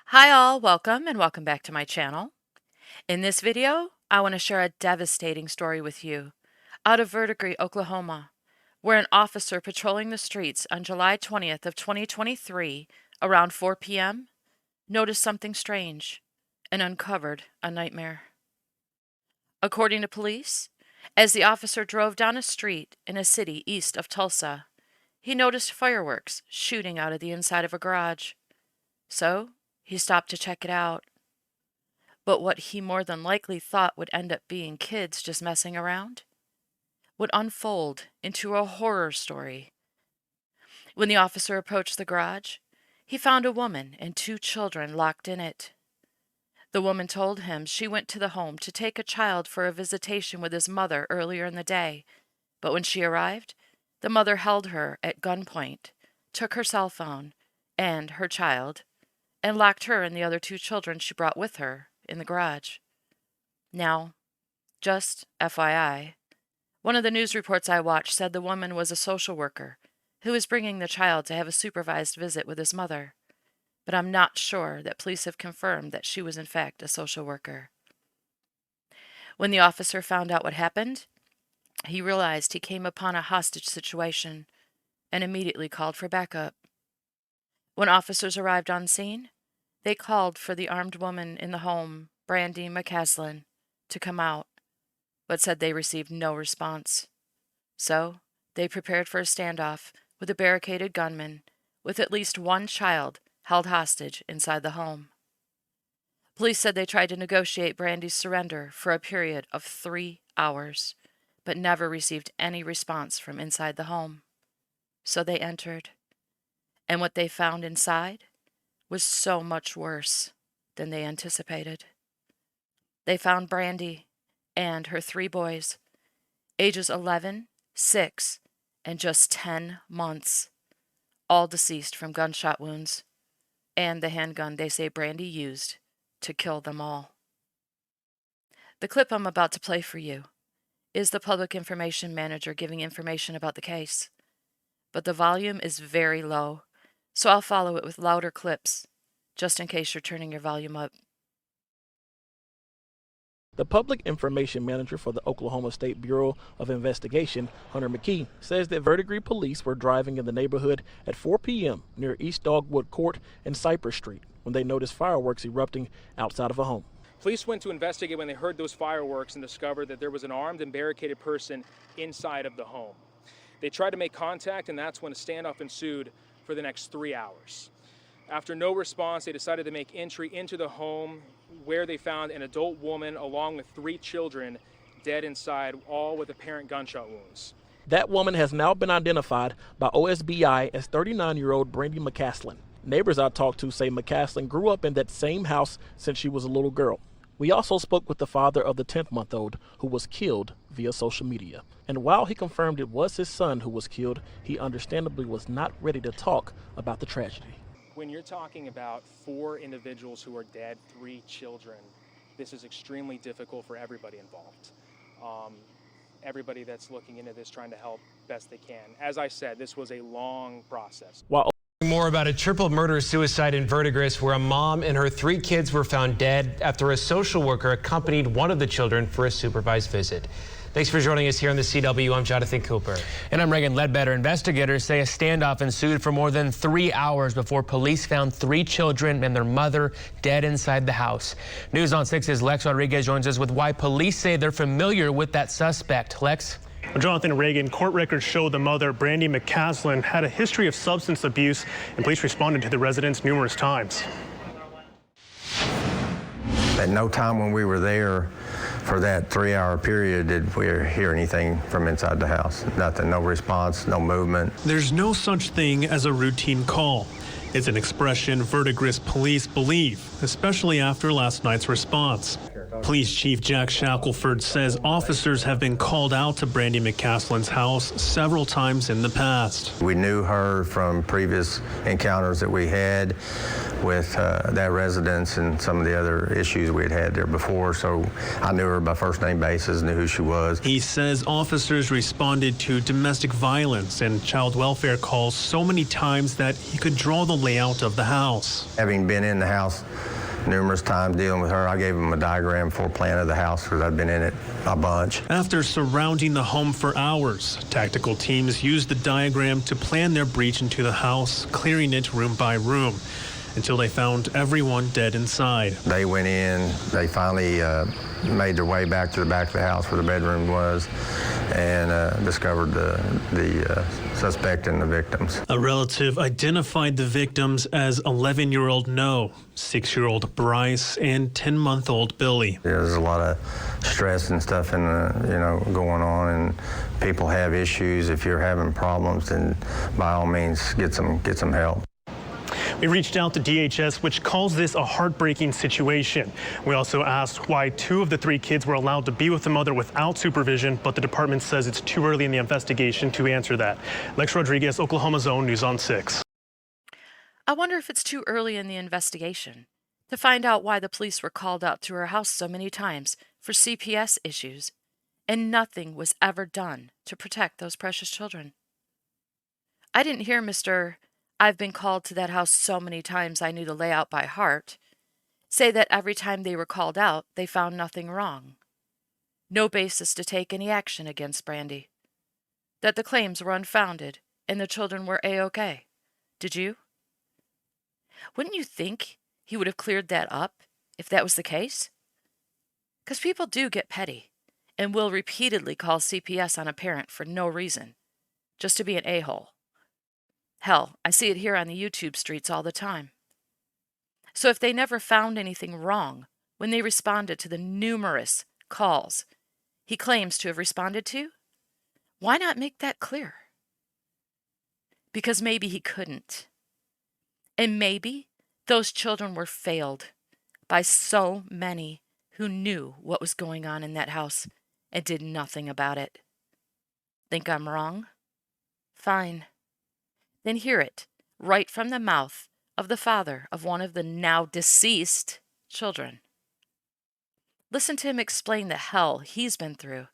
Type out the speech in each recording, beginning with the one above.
Hi all, welcome and welcome back to my channel. In this video, I want to share a devastating story with you out of Verdigris, Oklahoma, where an officer patrolling the streets on July 20th of 2023 around 4 p.m. noticed something strange and uncovered a nightmare. According to police, as the officer drove down a street in a city east of Tulsa, he noticed fireworks shooting out of the inside of a garage. So, he stopped to check it out. But what he more than likely thought would end up being kids just messing around would unfold into a horror story. When the officer approached the garage, he found a woman and two children locked in it. The woman told him she went to the home to take a child for a visitation with his mother earlier in the day, but when she arrived, the mother held her at gunpoint, took her cell phone and her child, and locked her and the other two children she brought with her in the garage. Now, just FYI, one of the news reports I watched said the woman was a social worker who was bringing the child to have a supervised visit with his mother, but I'm not sure that police have confirmed that she was in fact a social worker. When the officer found out what happened, he realized he came upon a hostage situation and immediately called for backup. When officers arrived on scene, they called for the armed woman in the home, Brandy McCaslin, to come out, but said they received no response. So, they prepared for a standoff with a barricaded gunman with at least one child held hostage inside the home. Police said they tried to negotiate Brandy's surrender for a period of 3 hours, but never received any response from inside the home. So they entered, and what they found inside was so much worse than they anticipated. They found Brandy and her 3 boys, ages 11, 6, and just 10 months, all deceased from gunshot wounds, and the handgun they say Brandy used to kill them all. The clip I'm about to play for you is the public information manager giving information about the case, but the volume is very low, so I'll follow it with louder clips, just in case you're turning your volume up. The public information manager for the Oklahoma State Bureau of Investigation, Hunter McKee, says that Verdigris police were driving in the neighborhood at 4 p.m. near East Dogwood Court and Cypress Street when they noticed fireworks erupting outside of a home. Police went to investigate when they heard those fireworks and discovered that there was an armed and barricaded person inside of the home. They tried to make contact, and that's when a standoff ensued for the next 3 hours. After no response, they decided to make entry into the home, where they found an adult woman along with 3 children dead inside, all with apparent gunshot wounds. That woman has now been identified by OSBI as 39-year-old Brandy McCaslin. Neighbors I talked to say McCaslin grew up in that same house since she was a little girl. We also spoke with the father of the 10th-month-old who was killed via social media. And while he confirmed it was his son who was killed, he understandably was not ready to talk about the tragedy. When you're talking about 4 individuals who are dead, 3 children, this is extremely difficult for everybody involved. Everybody that's looking into this trying to help best they can. As I said, this was a long process. More about a triple murder-suicide in Verdigris, where a mom and her 3 kids were found dead after a social worker accompanied one of the children for a supervised visit. Thanks for joining us here on the CW. I'm Jonathan Cooper. And I'm Reagan Ledbetter. Investigators say a standoff ensued for more than 3 hours before police found 3 children and their mother dead inside the house. News on 6's Lex Rodriguez joins us with why police say they're familiar with that suspect. Lex? Well, Jonathan Reagan, court records show the mother, Brandy McCaslin, had a history of substance abuse, and police responded to the residence numerous times. At no time when we were there for that 3-hour period did we hear anything from inside the house. Nothing, no response, no movement. There's no such thing as a routine call. It's an expression Verdigris police believe, especially after last night's response. Police Chief Jack Shackelford says officers have been called out to Brandy McCaslin's house several times in the past. We knew her from previous encounters that we had with that residence and some of the other issues we had there before, so I knew her by first name basis, knew who she was. He says officers responded to domestic violence and child welfare calls so many times that he could draw the layout of the house. Having been in the house numerous times dealing with her, I gave him a diagram for plan of the house because I've been in it a bunch. After surrounding the home for hours, tactical teams used the diagram to plan their breach into the house, clearing it room by room, until they found everyone dead inside. They went in, they finally made their way back to the back of the house where the bedroom was and discovered the suspect and the victims. A relative identified the victims as 11-year-old No, 6-year-old Bryce, and 10-month-old Billy. There's a lot of stress and stuff in going on, and people have issues. If you're having problems, then by all means get some help. We reached out to DHS, which calls this a heartbreaking situation. We also asked why 2 of the 3 kids were allowed to be with the mother without supervision, but the department says it's too early in the investigation to answer that. Lex Rodriguez, Oklahoma's own News on 6. I wonder if it's too early in the investigation to find out why the police were called out to her house so many times for CPS issues, and nothing was ever done to protect those precious children. I didn't hear Mr. I've been called to that house so many times I knew the layout by heart say that every time they were called out, they found nothing wrong. No basis to take any action against Brandy. That the claims were unfounded and the children were A-OK. Did you? Wouldn't you think he would have cleared that up if that was the case? Because people do get petty and will repeatedly call CPS on a parent for no reason, just to be an a-hole. Hell, I see it here on the YouTube streets all the time. So if they never found anything wrong when they responded to the numerous calls he claims to have responded to, why not make that clear? Because maybe he couldn't. And maybe those children were failed by so many who knew what was going on in that house and did nothing about it. Think I'm wrong? Fine. Then hear it right from the mouth of the father of one of the now deceased children. Listen to him explain the hell he's been through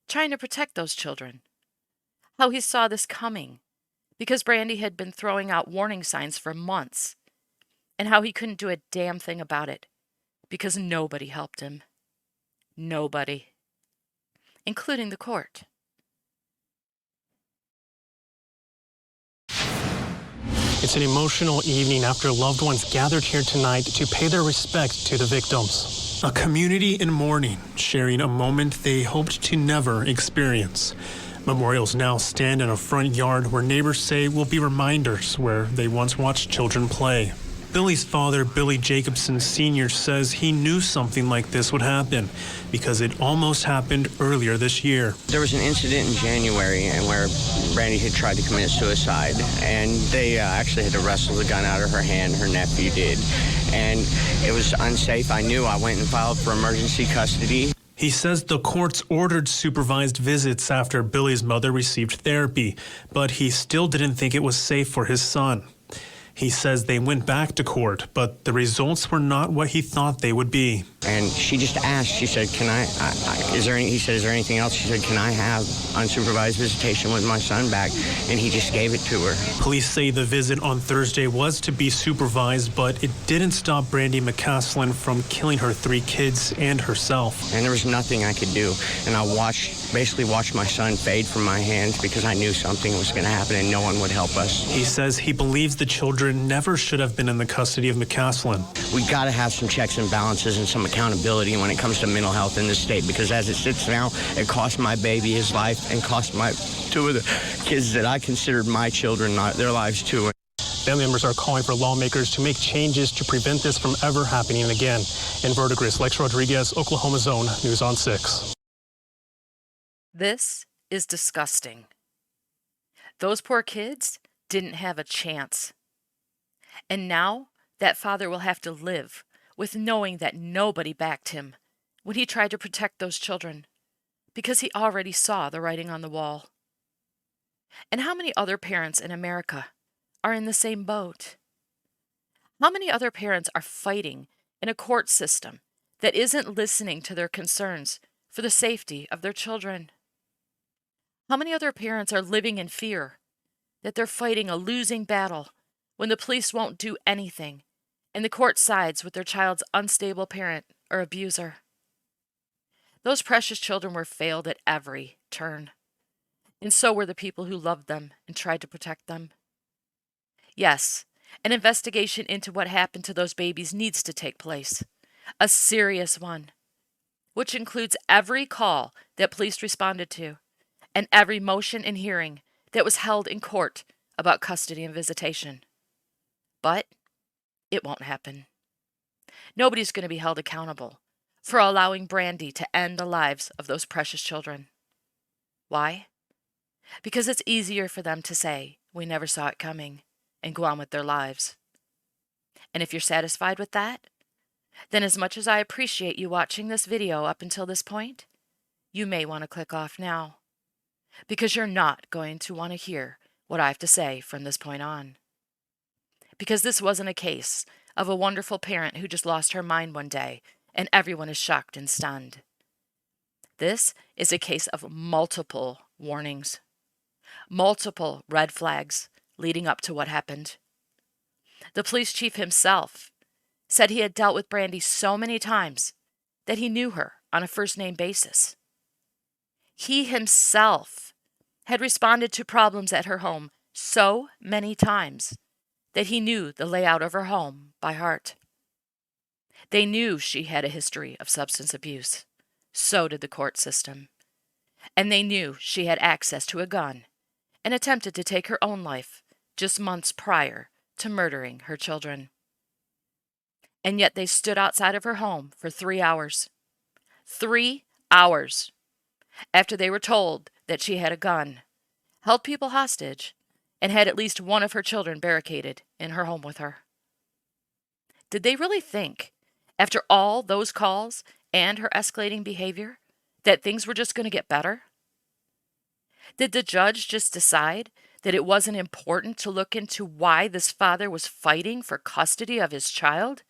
trying to protect those children. How he saw this coming because Brandy had been throwing out warning signs for months, and how he couldn't do a damn thing about it because nobody helped him. Nobody. Including the court. It's an emotional evening after loved ones gathered here tonight to pay their respect to the victims. A community in mourning, sharing a moment they hoped to never experience. Memorials now stand in a front yard where neighbors say will be reminders where they once watched children play. Billy's father, Billy Jacobson Sr., says he knew something like this would happen because it almost happened earlier this year. There was an incident in January where Brandy had tried to commit suicide, and they actually had to wrestle the gun out of her hand. Her nephew did, and it was unsafe. I knew. I went and filed for emergency custody. He says the courts ordered supervised visits after Billy's mother received therapy, but he still didn't think it was safe for his son. He says they went back to court, but the results were not what he thought they would be. And she just asked, she said, he said, is there anything else? She said, can I have unsupervised visitation with my son back? And he just gave it to her. Police say the visit on Thursday was to be supervised, but it didn't stop Brandy McCaslin from killing her 3 kids and herself. And there was nothing I could do. And I basically watched my son fade from my hands because I knew something was going to happen and no one would help us. He says he believes the children never should have been in the custody of McCaslin. We got to have some checks and balances and some accountability when it comes to mental health in this state, because as it sits now, it cost my baby his life and cost my 2 of the kids that I considered my children their lives too. Family members are calling for lawmakers to make changes to prevent this from ever happening again. In Verdigris, Lex Rodriguez, Oklahoma's own News on 6. This is disgusting. Those poor kids didn't have a chance. And now that father will have to live with knowing that nobody backed him when he tried to protect those children because he already saw the writing on the wall. And how many other parents in America are in the same boat? How many other parents are fighting in a court system that isn't listening to their concerns for the safety of their children? How many other parents are living in fear that they're fighting a losing battle when the police won't do anything and the court sides with their child's unstable parent or abuser? Those precious children were failed at every turn, and so were the people who loved them and tried to protect them. Yes, an investigation into what happened to those babies needs to take place, a serious one, which includes every call that police responded to and every motion and hearing that was held in court about custody and visitation. But it won't happen. Nobody's going to be held accountable for allowing Brandy to end the lives of those precious children. Why? Because it's easier for them to say, "We never saw it coming," and go on with their lives. And if you're satisfied with that, then as much as I appreciate you watching this video up until this point, you may want to click off now, because you're not going to want to hear what I have to say from this point on. Because this wasn't a case of a wonderful parent who just lost her mind one day and everyone is shocked and stunned. This is a case of multiple warnings, multiple red flags leading up to what happened. The police chief himself said he had dealt with Brandy so many times that he knew her on a first-name basis. He himself had responded to problems at her home so many times that he knew the layout of her home by heart. They knew she had a history of substance abuse. So did the court system. And they knew she had access to a gun and attempted to take her own life just months prior to murdering her children. And yet they stood outside of her home for 3 hours. 3 hours after they were told that she had a gun, held people hostage, and had at least one of her children barricaded in her home with her. Did they really think, after all those calls and her escalating behavior, that things were just going to get better? Did the judge just decide that it wasn't important to look into why this father was fighting for custody of his child?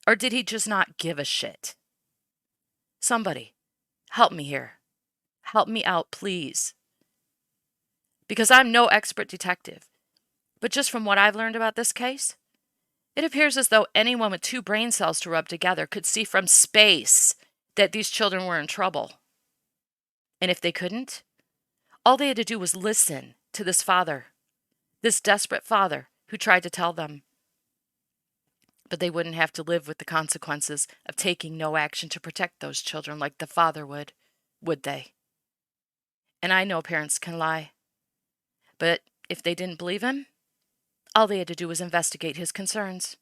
Or did he just not give a shit? Somebody, help me here. Help me out, please. Because I'm no expert detective, but just from what I've learned about this case, it appears as though anyone with 2 brain cells to rub together could see from space that these children were in trouble. And if they couldn't, all they had to do was listen to this father, this desperate father who tried to tell them. But they wouldn't have to live with the consequences of taking no action to protect those children like the father would they? And I know parents can lie. But if they didn't believe him, all they had to do was investigate his concerns.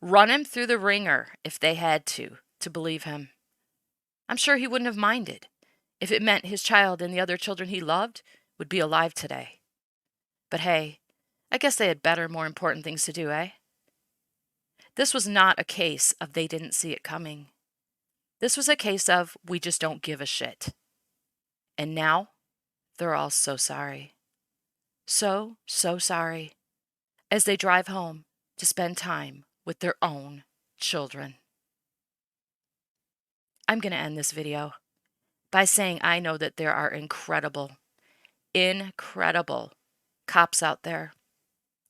Run him through the ringer if they had to believe him. I'm sure he wouldn't have minded if it meant his child and the other children he loved would be alive today. But hey, I guess they had better, more important things to do, eh? This was not a case of they didn't see it coming. This was a case of we just don't give a shit. And now they're all so sorry. So sorry, as they drive home to spend time with their own children. I'm going to end this video by saying I know that there are incredible cops out there,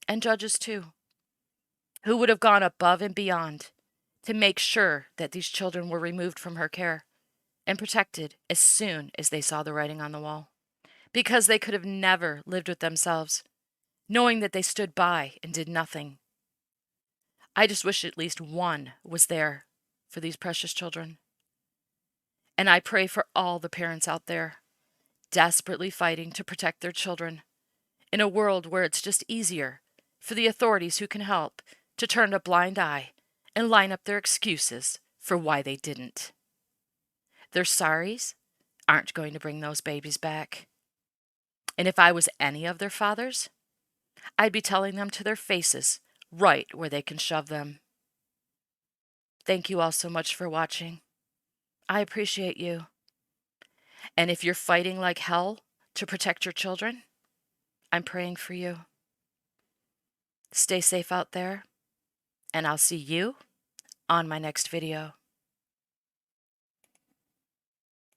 and judges too, who would have gone above and beyond to make sure that these children were removed from her care and protected as soon as they saw the writing on the wall. Because they could have never lived with themselves, knowing that they stood by and did nothing. I just wish at least one was there for these precious children. And I pray for all the parents out there, desperately fighting to protect their children, in a world where it's just easier for the authorities who can help to turn a blind eye and line up their excuses for why they didn't. Their sorries aren't going to bring those babies back. And if I was any of their fathers, I'd be telling them to their faces right where they can shove them. Thank you all so much for watching. I appreciate you. And if you're fighting like hell to protect your children, I'm praying for you. Stay safe out there, and I'll see you on my next video.